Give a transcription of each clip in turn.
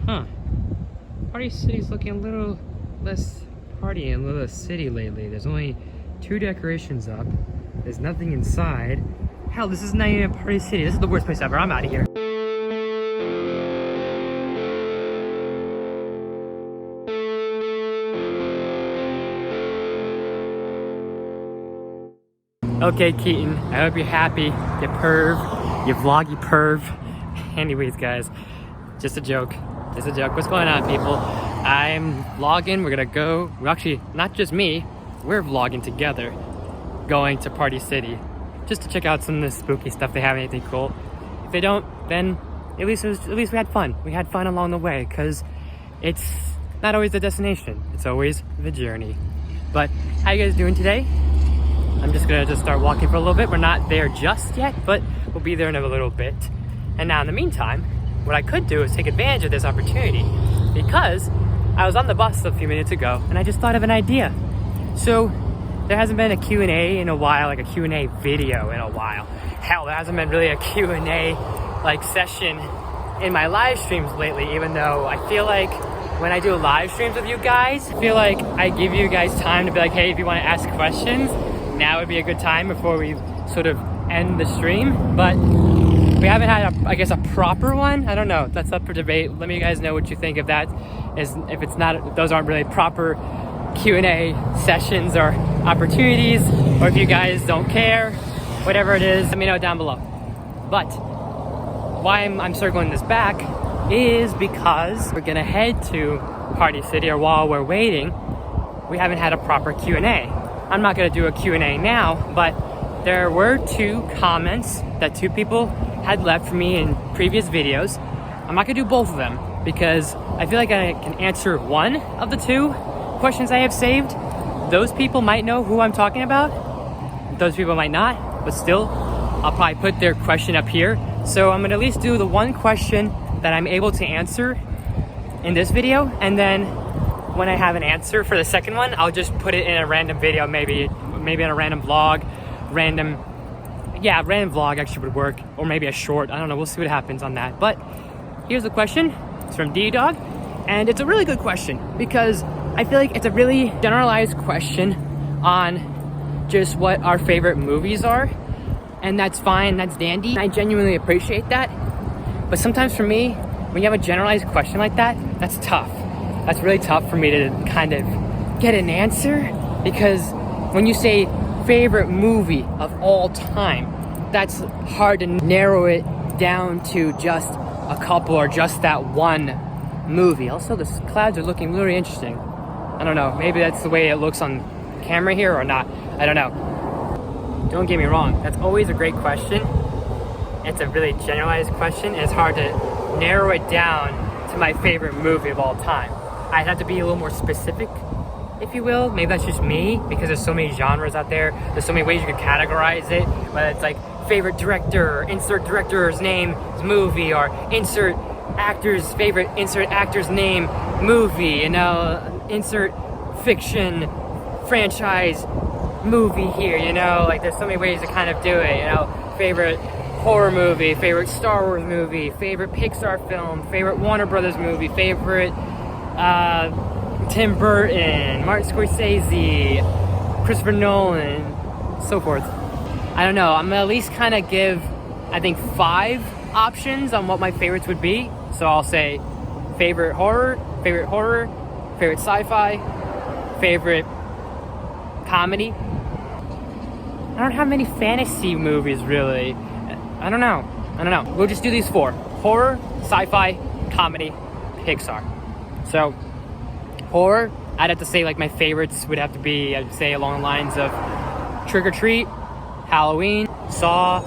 Huh. Party City's looking a little less party and a little less city lately. There's only 2 decorations up. There's nothing inside. Hell, this is not even a Party City. This is the worst place ever. I'm out of here. Okay, Keaton, I hope you're happy, you perv, you vloggy perv. Anyways, guys, just a joke. Just a joke. What's going on, people? I'm vlogging. We're gonna go. Well, actually, not just me. We're vlogging together, going to Party City, just to check out some of the spooky stuff. They have anything cool? If they don't, then at least we had fun. We had fun along the way, because it's not always the destination. It's always the journey. But how you guys doing today? I'm just gonna start walking for a little bit. We're not there just yet, but we'll be there in a little bit. And now in the meantime, what I could do is take advantage of this opportunity, because I was on the bus a few minutes ago and I just thought of an idea. So there hasn't been a Q&A in a while, like a Q&A video in a while. Hell, there hasn't been really a Q&A like session in my live streams lately, even though I feel like when I do live streams with you guys, I feel like I give you guys time to be like, hey, if you want to ask questions, now would be a good time before we sort of end the stream. But we haven't had I guess a proper one. I don't know, that's up for debate. Let me guys know what you think of that. If it's not, those aren't really proper Q&A sessions or opportunities, or if you guys don't care, whatever it is, let me know down below. But why I'm circling this back is because we're gonna head to Party City, or while we're waiting, we haven't had a proper Q&A. I'm not gonna do a Q&A now, but there were 2 comments that 2 people had left for me in previous videos. I'm not gonna do both of them because I feel like I can answer one of the 2 questions I have saved. Those people might know who I'm talking about. Those people might not, but still, I'll probably put their question up here. So I'm gonna at least do the one question that I'm able to answer in this video, and then when I have an answer for the second one, I'll just put it in a random video, maybe in a random vlog, random vlog actually would work, or maybe a short, I don't know, we'll see what happens on that. But here's the question. It's from D-Dog, and it's a really good question because I feel like it's a really generalized question on just what our favorite movies are, and that's fine, that's dandy. I genuinely appreciate that, but sometimes for me, when you have a generalized question like that, that's tough. That's really tough for me to kind of get an answer, because when you say favorite movie of all time, that's hard to narrow it down to just a couple or just that one movie. Also, the clouds are looking really interesting. I don't know, maybe that's the way it looks on camera here or not. I don't know. Don't get me wrong, that's always a great question. It's a really generalized question, and it's hard to narrow it down to my favorite movie of all time. I'd have to be a little more specific, if you will. Maybe that's just me, because there's so many genres out there. There's so many ways you could categorize it, whether it's like favorite director, insert director's name, movie, or insert actor's favorite, insert actor's name, movie, you know, insert fiction, franchise, movie here, you know, like there's so many ways to kind of do it, you know, favorite horror movie, favorite Star Wars movie, favorite Pixar film, favorite Warner Brothers movie, favorite Tim Burton, Martin Scorsese, Christopher Nolan, so forth. I don't know, I'm gonna at least kind of give, I think, 5 options on what my favorites would be. So I'll say favorite horror, favorite sci-fi, favorite comedy. I don't have many fantasy movies really. I don't know. We'll just do these 4. Horror, sci-fi, comedy, Pixar. So horror, I'd have to say like my favorites would have to be, I'd say along the lines of Trick or Treat, Halloween, Saw,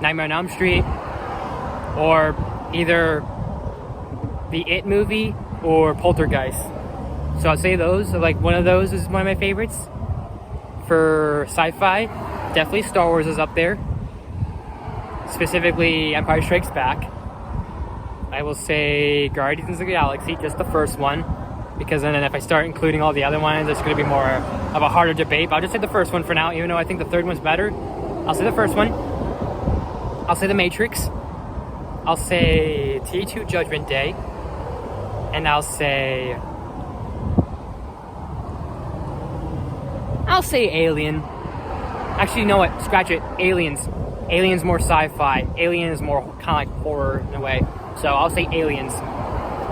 Nightmare on Elm Street, or either the It movie or Poltergeist. So I'd say those, like one of those is one of my favorites. For sci-fi, definitely Star Wars is up there. Specifically Empire Strikes Back. I will say Guardians of the Galaxy, just the first one, because then if I start including all the other ones, it's going to be more of a harder debate. But I'll just say the first one for now, even though I think the third one's better. I'll say the first one. I'll say The Matrix. I'll say T2 Judgment Day. and I'll say Alien. Actually, you know what? Scratch it. Aliens. Aliens more sci-fi. Alien is more kind of like horror in a way. So I'll say Aliens.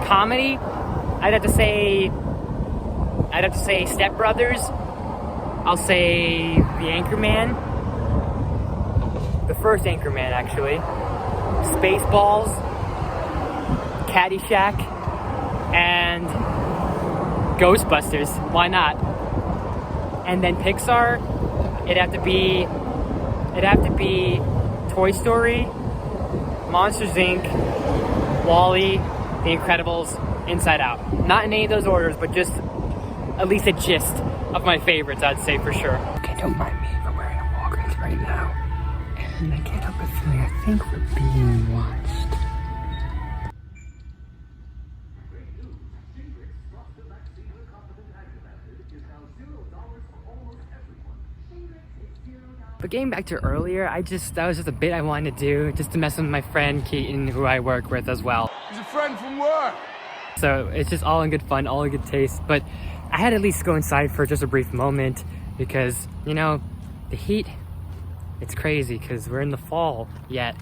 Comedy, I'd have to say Step Brothers. I'll say The Anchorman. The first Anchorman, actually. Spaceballs. Caddyshack. And Ghostbusters. Why not? And then Pixar, it'd have to be Toy Story, Monsters Inc., WALL-E, The Incredibles, Inside Out. Not in any of those orders, but just at least a gist of my favorites, I'd say for sure. Okay, don't mind me. I'm wearing a Walgreens right now, and I can't help but feeling I think we're being watched. But getting back to earlier, that was just a bit I wanted to do, just to mess with my friend Keaton, who I work with as well. He's a friend from work. So it's just all in good fun, all in good taste. But I had to at least go inside for just a brief moment because, you know, the heat, it's crazy because we're in the fall yet.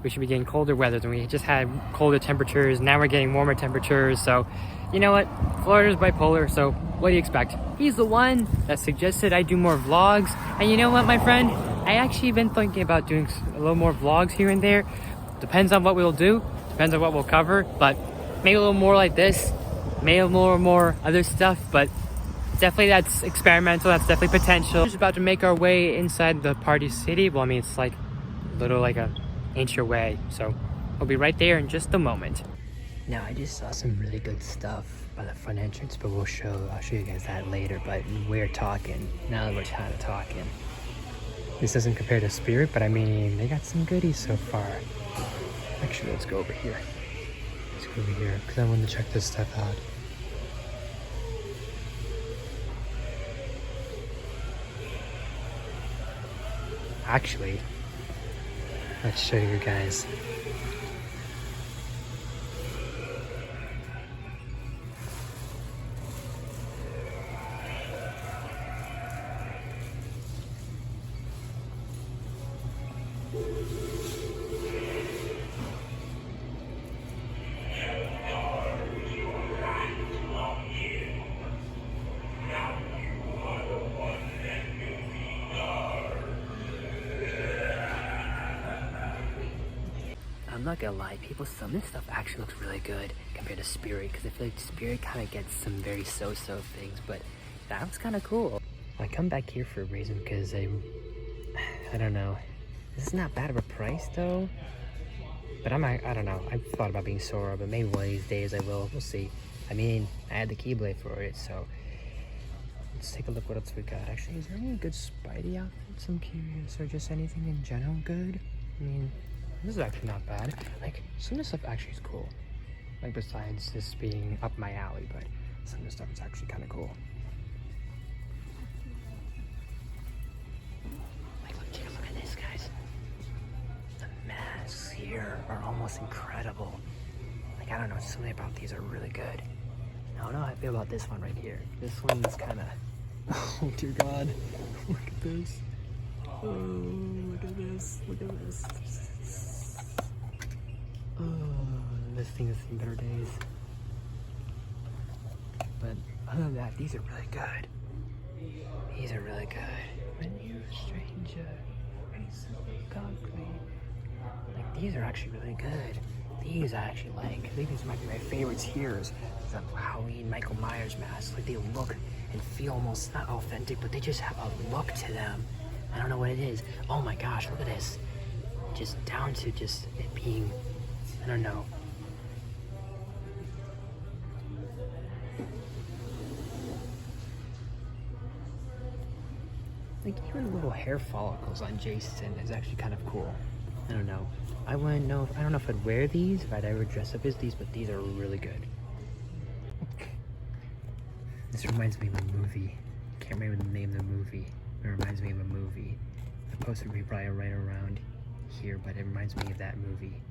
We should be getting colder weather, and we just had colder temperatures. Now we're getting warmer temperatures. So, you know what? Florida's bipolar, so what do you expect? He's the one that suggested I do more vlogs. And you know what, my friend? I actually been thinking about doing a little more vlogs here and there. Depends on what we'll do. Depends on what we'll cover. But maybe a little more like this. Maybe a little more other stuff. But definitely that's experimental. That's definitely potential. We're just about to make our way inside the Party City. Well, I mean, it's like a little like a inch away. So we'll be right there in just a moment. Now, I just saw some really good stuff by the front entrance, but I'll show you guys that later. But we're talking. Now that we're kind of talking. This doesn't compare to Spirit, but I mean, they got some goodies so far. Actually, let's go over here. Let's go over here, because I want to check this stuff out. Actually, let's show you guys. I'm not gonna lie, people, some of this stuff actually looks really good compared to Spirit, because I feel like Spirit kind of gets some very so-so things, but that was kind of cool. I come back here for a reason, because I don't know. This is not bad of a price though, but I don't know. I've thought about being Sora, but maybe one of these days I will. We'll see. I mean, I had the Keyblade for it, so let's take a look what else we got. Actually, is there any good Spidey outfits? I'm curious, or just anything in general good? I mean, this is actually not bad. Like, some of the stuff actually is cool. Like, besides this being up my alley, but some of the stuff is actually kind of cool. Like, look at this, guys. The masks here are almost incredible. Like, I don't know, something about these are really good. I don't know how I feel about this one right here. This one's kind of... Oh, dear God. Look at this. Oh, look at this. Look at this. Oh, this thing has seen better days. But other than that, these are really good. These are really good. When you're a stranger, it's so concrete. Like, these are actually really good. These I actually like. I think these might be my favorites here. Is the Halloween Michael Myers masks. Like, they look and feel almost not authentic, but they just have a look to them. I don't know what it is. Oh my gosh, look at this. Just down to just it being, I don't know. Like, even the little hair follicles on Jason is actually kind of cool. I don't know. I don't know if I'd wear these, if I'd ever dress up as these, but these are really good. This reminds me of a movie. Can't remember the name of the movie. It reminds me of a movie. The poster would be probably right around here, but it reminds me of that movie.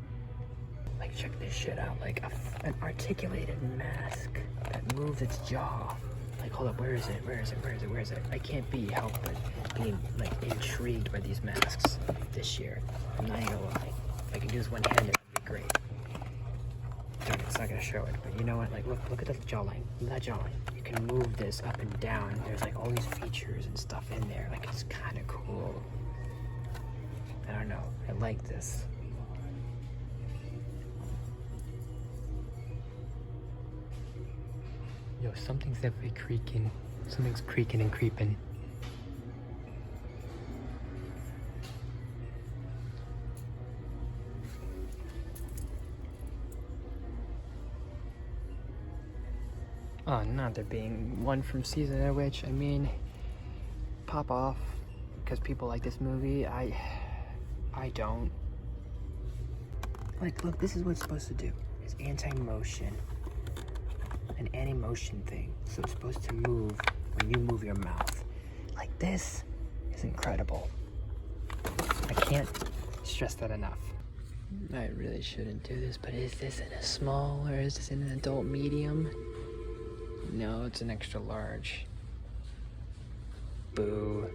Like, check this shit out. Like, an articulated mask that moves its jaw. Like, hold up, where is it? Where is it? Where is it? Where is it? I can't be helped but being, like, intrigued by these masks this year. I'm not even gonna lie. If I could do this one-handed, that'd be great. Darn, it's not gonna show it, but you know what? Like, look at the jawline. Look at that jawline. You can move this up and down. There's, like, all these features and stuff in there. Like, it's kind of cool. I don't know. I like this. Yo, something's definitely creaking. Something's creaking and creeping. Oh, not there being one from season of which, I mean, pop off because people like this movie. I don't. Like, look, this is what it's supposed to do. It's anti-motion. An anti-motion thing. So it's supposed to move when you move your mouth. Like, this is incredible. I can't stress that enough. I really shouldn't do this, but is this in a small or is this in an adult medium? No, it's an extra large. Boo.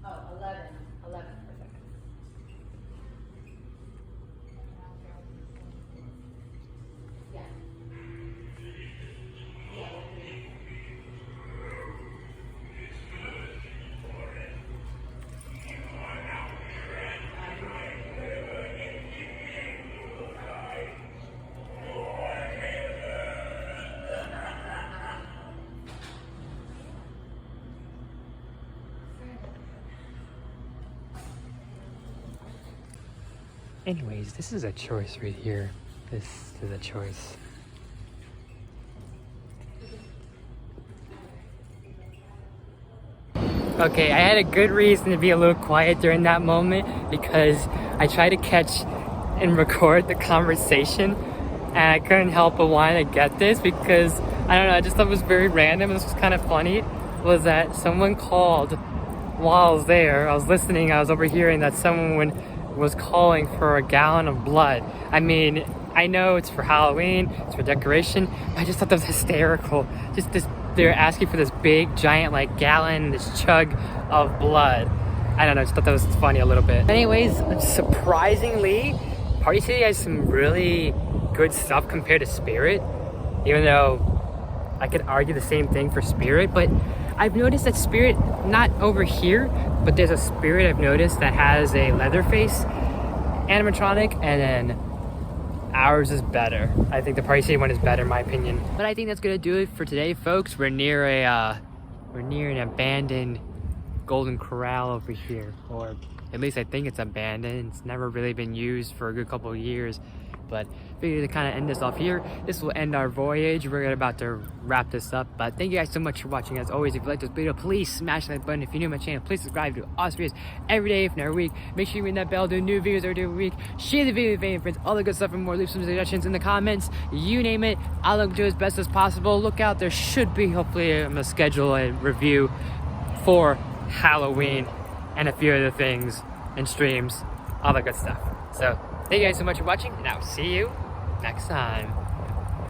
Oh, 11, perfect. Yeah. Anyways, this is a choice right here. This is a choice. Okay, I had a good reason to be a little quiet during that moment because I tried to catch and record the conversation and I couldn't help but want to get this because, I don't know, I just thought it was very random. This was kind of funny, was that someone called while I was there. I was listening, I was overhearing that someone was calling for a gallon of blood. I mean, I know it's for Halloween, it's for decoration, but I just thought that was hysterical. Just this, they're asking for this big, giant, like, gallon, this chug of blood. I don't know, I just thought that was funny a little bit. Anyways, surprisingly, Party City has some really good stuff compared to Spirit, even though I could argue the same thing for Spirit, but I've noticed that Spirit, not over here, but there's a Spirit I've noticed that has a Leatherface animatronic, and then ours is better. I think the Party City one is better in my opinion. But I think that's gonna do it for today, folks. We're near an abandoned Golden Corral over here, or at least I think it's abandoned. It's never really been used for a good couple of years. But figured to kind of end this off here. This will end our voyage. We're about to wrap this up. But thank you guys so much for watching. As always, if you like this video, please smash that button. If you're new to my channel, please subscribe to awesome videos every day, if not every week. Make sure you ring that bell, do new videos every week. Share the video with family and friends, all the good stuff and more. Leave some suggestions in the comments. You name it, I'll look to as best as possible. Look out, there should be, hopefully, I'm gonna schedule a review for Halloween and a few other things and streams, all that good stuff. So thank you guys so much for watching, and I'll see you next time.